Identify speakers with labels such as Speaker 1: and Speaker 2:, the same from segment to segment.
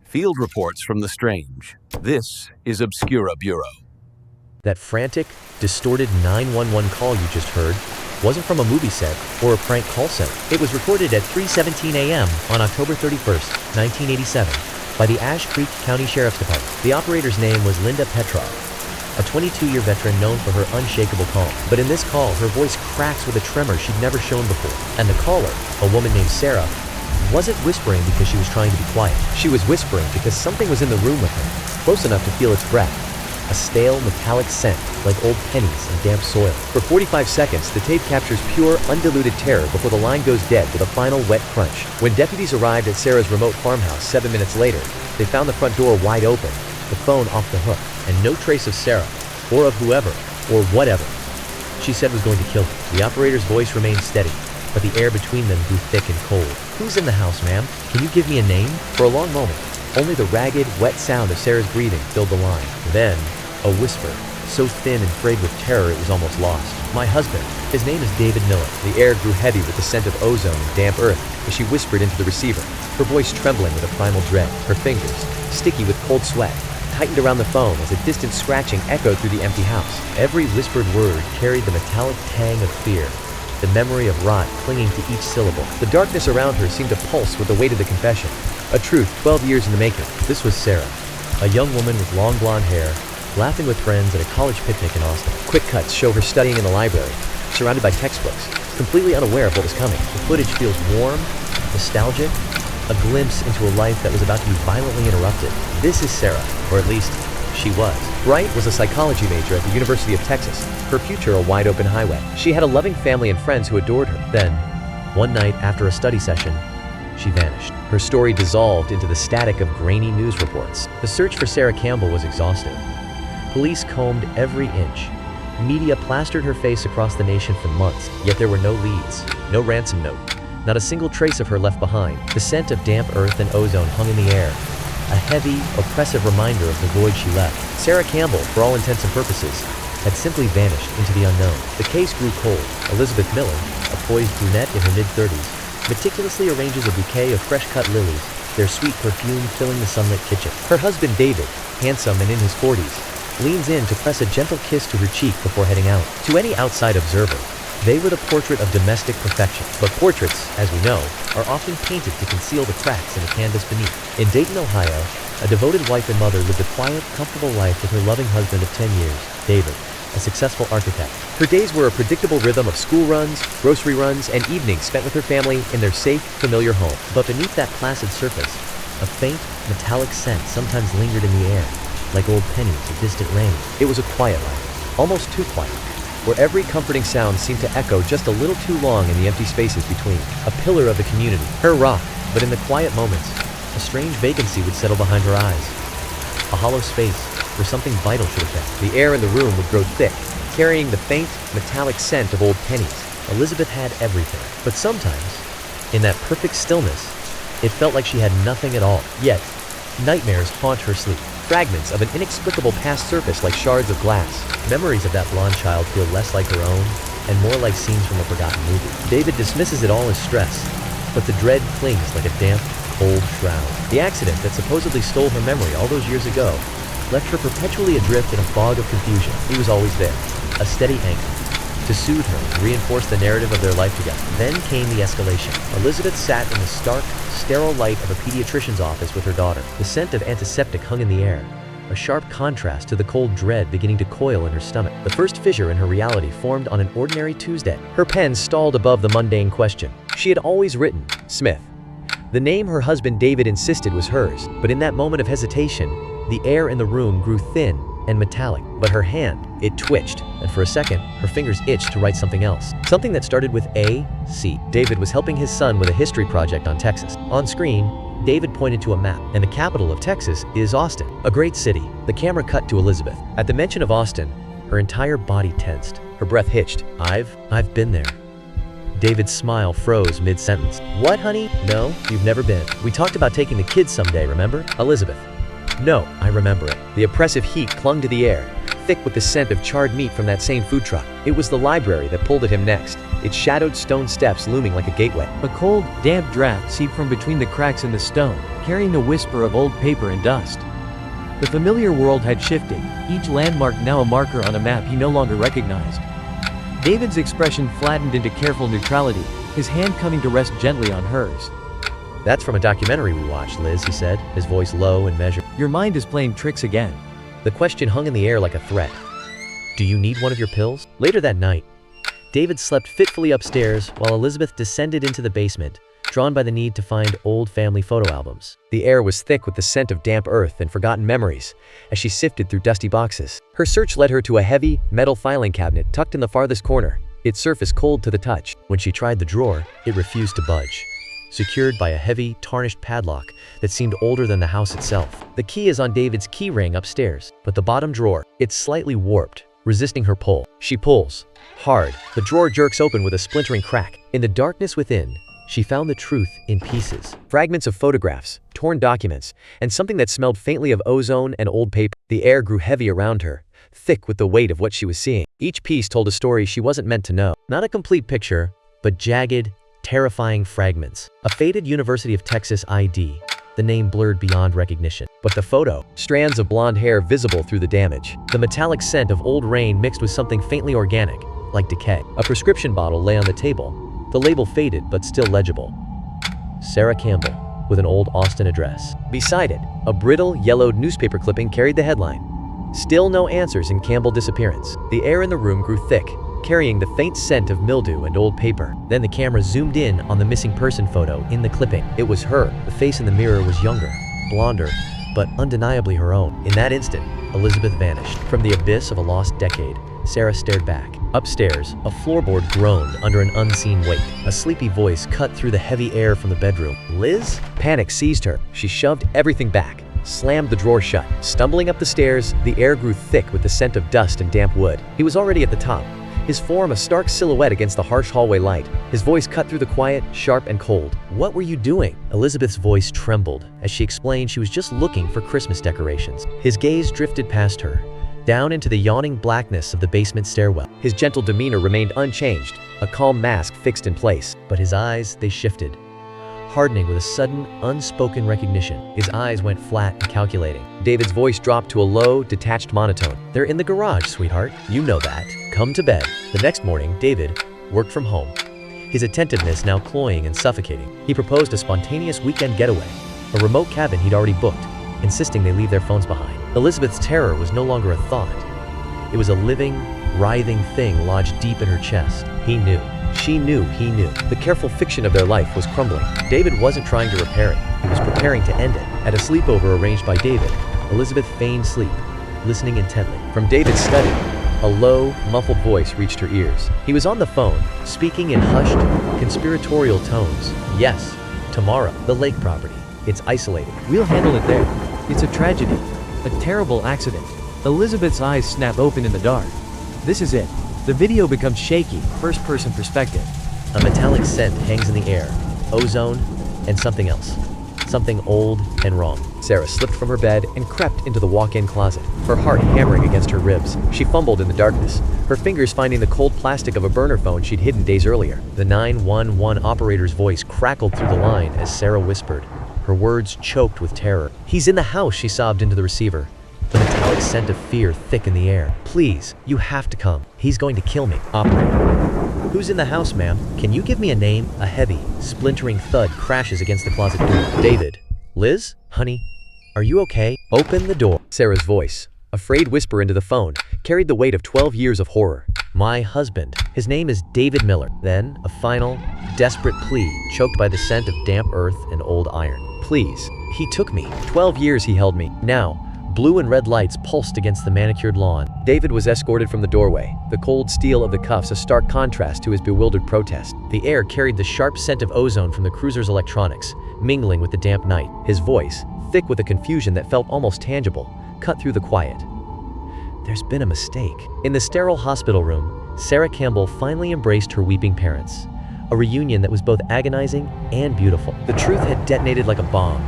Speaker 1: Field reports from the strange. This is Obscura Bureau.
Speaker 2: That frantic, distorted 911 call you just heard wasn't from a movie set or a prank call center. It was recorded at 3:17 a.m. on October 31st, 1987, by the Ash Creek County Sheriff's Department. The operator's name was Linda Petrov, a 22-year veteran known for her unshakable calm. But in this call, her voice cracks with a tremor she'd never shown before. And the caller, a woman named Sarah, wasn't whispering because she was trying to be quiet. She was whispering because something was in the room with her, close enough to feel its breath. A stale, metallic scent, like old pennies and damp soil. For 45 seconds, the tape captures pure, undiluted terror before the line goes dead with a final wet crunch. When deputies arrived at Sarah's remote farmhouse 7 minutes later, they found the front door wide open, the phone off the hook, and no trace of Sarah, or of whoever, or whatever she said was going to kill her. The operator's voice remained steady, but the air between them grew thick and cold. "Who's in the house, ma'am? Can you give me a name?" For a long moment, only the ragged, wet sound of Sarah's breathing filled the line. Then, a whisper, so thin and frayed with terror it was almost lost. "My husband. His name is David Miller." The air grew heavy with the scent of ozone and damp earth as she whispered into the receiver, her voice trembling with a primal dread. Her fingers, sticky with cold sweat, tightened around the phone as a distant scratching echoed through the empty house. Every whispered word carried the metallic tang of fear, the memory of rot clinging to each syllable. The darkness around her seemed to pulse with the weight of the confession. A truth 12 years in the making. This was Sarah, a young woman with long blonde hair, laughing with friends at a college picnic in Austin. Quick cuts show her studying in the library, surrounded by textbooks, completely unaware of what was coming. The footage feels warm, nostalgic, a glimpse into a life that was about to be violently interrupted. This is Sarah, or at least, she was. Wright was a psychology major at the University of Texas, her future a wide-open highway. She had a loving family and friends who adored her. Then, one night after a study session, she vanished. Her story dissolved into the static of grainy news reports. The search for Sarah Campbell was exhaustive. Police combed every inch. Media plastered her face across the nation for months, yet there were no leads, no ransom note, not a single trace of her left behind. The scent of damp earth and ozone hung in the air, a heavy, oppressive reminder of the void she left. Sarah Campbell, for all intents and purposes, had simply vanished into the unknown. The case grew cold. Elizabeth Miller, a poised brunette in her mid-30s, meticulously arranges a bouquet of fresh-cut lilies, their sweet perfume filling the sunlit kitchen. Her husband David, handsome and in his 40s, leans in to press a gentle kiss to her cheek before heading out. To any outside observer, they were the portrait of domestic perfection. But portraits, as we know, are often painted to conceal the cracks in the canvas beneath. In Dayton, Ohio, a devoted wife and mother lived a quiet, comfortable life with her loving husband of 10 years, David, a successful architect. Her days were a predictable rhythm of school runs, grocery runs, and evenings spent with her family in their safe, familiar home. But beneath that placid surface, a faint, metallic scent sometimes lingered in the air, like old pennies or distant rain. It was a quiet life, almost too quiet, where every comforting sound seemed to echo just a little too long in the empty spaces between. A pillar of the community, her rock, but in the quiet moments, a strange vacancy would settle behind her eyes. A hollow space where something vital should have been. The air in the room would grow thick, carrying the faint, metallic scent of old pennies. Elizabeth had everything, but sometimes, in that perfect stillness, it felt like she had nothing at all. Yet, nightmares haunt her sleep. Fragments of an inexplicable past surface like shards of glass. Memories of that blonde child feel less like her own and more like scenes from a forgotten movie. David dismisses it all as stress, but the dread clings like a damp, cold shroud. The accident that supposedly stole her memory all those years ago left her perpetually adrift in a fog of confusion. He was always there, a steady anchor, to soothe her and reinforce the narrative of their life together. Then came the escalation. Elizabeth sat in the stark, sterile light of a pediatrician's office with her daughter. The scent of antiseptic hung in the air, a sharp contrast to the cold dread beginning to coil in her stomach. The first fissure in her reality formed on an ordinary Tuesday. Her pen stalled above the mundane question. She had always written, Smith. The name her husband David insisted was hers, but in that moment of hesitation, the air in the room grew thin and metallic. But her hand, it twitched, and for a second, her fingers itched to write something else. Something that started with A.C. David was helping his son with a history project on Texas. On screen, David pointed to a map, and the capital of Texas is Austin, a great city. The camera cut to Elizabeth. At the mention of Austin, her entire body tensed. Her breath hitched. I've been there. David's smile froze mid-sentence. What, honey? No, you've never been. We talked about taking the kids someday, remember? Elizabeth. No, I remember it. The oppressive heat clung to the air, thick with the scent of charred meat from that same food truck. It was the library that pulled at him next, its shadowed stone steps looming like a gateway.
Speaker 3: A cold, damp draft seeped from between the cracks in the stone, carrying a whisper of old paper and dust. The familiar world had shifted, each landmark now a marker on a map he no longer recognized. David's expression flattened into careful neutrality, his hand coming to rest gently on hers.
Speaker 2: "That's from a documentary we watched, Liz," he said, his voice low and measured.
Speaker 3: "Your mind is playing tricks again."
Speaker 2: The question hung in the air like a threat. "Do you need one of your pills?" Later that night, David slept fitfully upstairs while Elizabeth descended into the basement, drawn by the need to find old family photo albums. The air was thick with the scent of damp earth and forgotten memories as she sifted through dusty boxes. Her search led her to a heavy, metal filing cabinet tucked in the farthest corner, its surface cold to the touch. When she tried the drawer, it refused to budge, secured by a heavy, tarnished padlock that seemed older than the house itself. The key is on David's key ring upstairs, but the bottom drawer, it's slightly warped, resisting her pull. She pulls. Hard, the drawer jerks open with a splintering crack. In the darkness within, she found the truth in pieces. Fragments of photographs, torn documents, and something that smelled faintly of ozone and old paper. The air grew heavy around her, thick with the weight of what she was seeing. Each piece told a story she wasn't meant to know. Not a complete picture, but jagged, terrifying fragments. A faded University of Texas ID, the name blurred beyond recognition. But the photo, strands of blonde hair visible through the damage. The metallic scent of old rain mixed with something faintly organic, like decay. A prescription bottle lay on the table, the label faded but still legible. Sarah Campbell, with an old Austin address. Beside it, a brittle, yellowed newspaper clipping carried the headline, "Still no answers in Campbell disappearance." The air in the room grew thick, carrying the faint scent of mildew and old paper. Then the camera zoomed in on the missing person photo in the clipping. It was her. The face in the mirror was younger, blonder, but undeniably her own. In that instant, Elizabeth vanished. From the abyss of a lost decade, Sarah stared back. Upstairs, a floorboard groaned under an unseen weight. A sleepy voice cut through the heavy air from the bedroom. "Liz?" Panic seized her. She shoved everything back, slammed the drawer shut. Stumbling up the stairs, the air grew thick with the scent of dust and damp wood. He was already at the top, his form a stark silhouette against the harsh hallway light. His voice cut through the quiet, sharp and cold. "What were you doing?" Elizabeth's voice trembled as she explained she was just looking for Christmas decorations. His gaze drifted past her, down into the yawning blackness of the basement stairwell. His gentle demeanor remained unchanged, a calm mask fixed in place. But his eyes, they shifted, hardening with a sudden, unspoken recognition. His eyes went flat and calculating. David's voice dropped to a low, detached monotone. "They're in the garage, sweetheart. You know that. Come to bed." The next morning, David worked from home, his attentiveness now cloying and suffocating. He proposed a spontaneous weekend getaway, a remote cabin he'd already booked, insisting they leave their phones behind. Elizabeth's terror was no longer a thought. It was a living, writhing thing lodged deep in her chest. He knew. She knew he knew. The careful fiction of their life was crumbling. David wasn't trying to repair it. He was preparing to end it. At a sleepover arranged by David, Elizabeth feigned sleep, listening intently. From David's study, a low, muffled voice reached her ears. He was on the phone, speaking in hushed, conspiratorial tones. "Yes, tomorrow. The lake property. It's isolated.
Speaker 3: "We'll handle it there. It's a tragedy. A terrible accident." Elizabeth's eyes snap open in the dark. This is it. The video becomes shaky, first-person perspective.
Speaker 2: A metallic scent hangs in the air, ozone, and something else. Something old and wrong. Sarah slipped from her bed and crept into the walk-in closet, her heart hammering against her ribs. She fumbled in the darkness, her fingers finding the cold plastic of a burner phone she'd hidden days earlier. The 911 operator's voice crackled through the line as Sarah whispered, her words choked with terror. "He's in the house," she sobbed into the receiver, the metallic scent of fear thick in the air. "Please, you have to come. He's going to kill me." Operator. "Who's in the house, ma'am? Can you give me a name?" A heavy, splintering thud crashes against the closet door. "David." "Liz? Honey, are you okay? Open the door." Sarah's voice, a frayed whisper into the phone, carried the weight of 12 years of horror. "My husband. His name is David Miller." Then, a final, desperate plea, choked by the scent of damp earth and old iron. "Please. He took me. 12 years he held me. Now." Blue and red lights pulsed against the manicured lawn. David was escorted from the doorway, the cold steel of the cuffs a stark contrast to his bewildered protest. The air carried the sharp scent of ozone from the cruiser's electronics, mingling with the damp night. His voice, thick with a confusion that felt almost tangible, cut through the quiet. "There's been a mistake." In the sterile hospital room, Sarah Campbell finally embraced her weeping parents, a reunion that was both agonizing and beautiful. The truth had detonated like a bomb,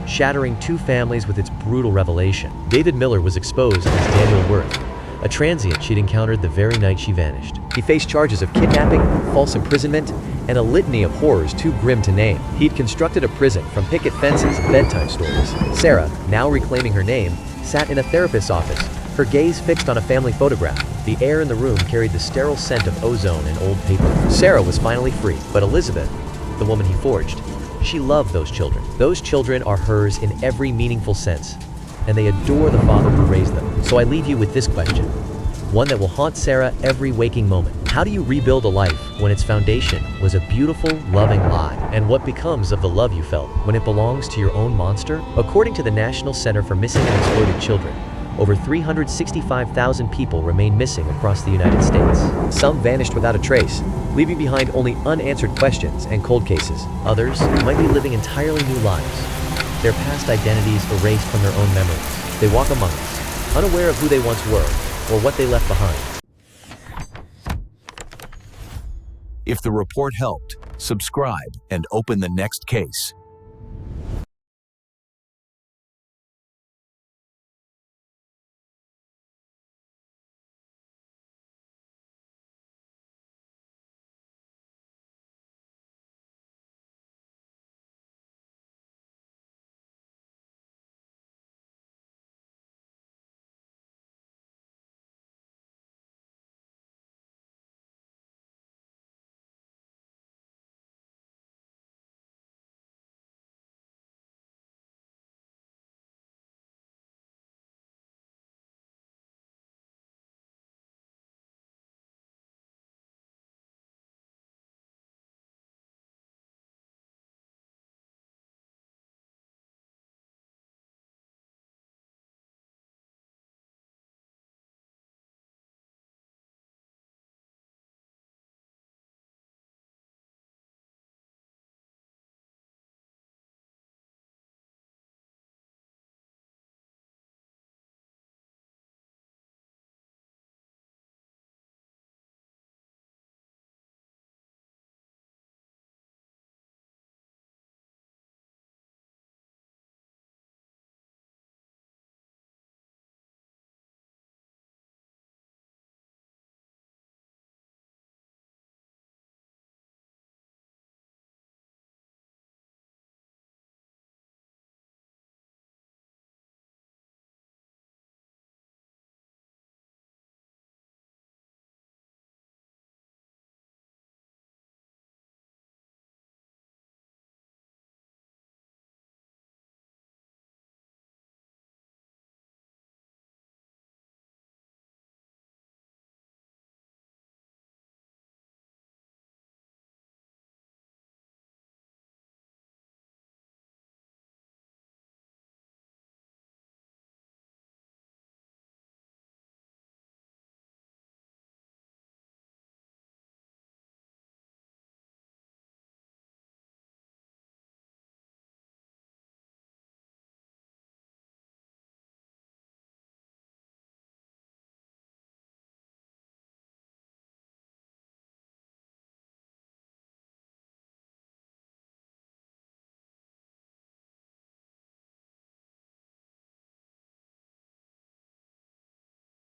Speaker 2: shattering two families with its brutal revelation. David Miller was exposed as Daniel Worth, a transient she'd encountered the very night she vanished. He faced charges of kidnapping, false imprisonment, and a litany of horrors too grim to name. He'd constructed a prison from picket fences and bedtime stories. Sarah, now reclaiming her name, sat in a therapist's office, her gaze fixed on a family photograph. The air in the room carried the sterile scent of ozone and old paper. Sarah was finally free, but Elizabeth, the woman he forged, she loved those children. Those children are hers in every meaningful sense, and they adore the father who raised them. So I leave you with this question, one that will haunt Sarah every waking moment. How do you rebuild a life when its foundation was a beautiful, loving lie? And what becomes of the love you felt when it belongs to your own monster? According to the National Center for Missing and Exploited Children, over 365,000 people remain missing across the United States. Some vanished without a trace, leaving behind only unanswered questions and cold cases. Others might be living entirely new lives, their past identities erased from their own memories. They walk among us, unaware of who they once were or what they left behind.
Speaker 1: If the report helped, subscribe and open the next case.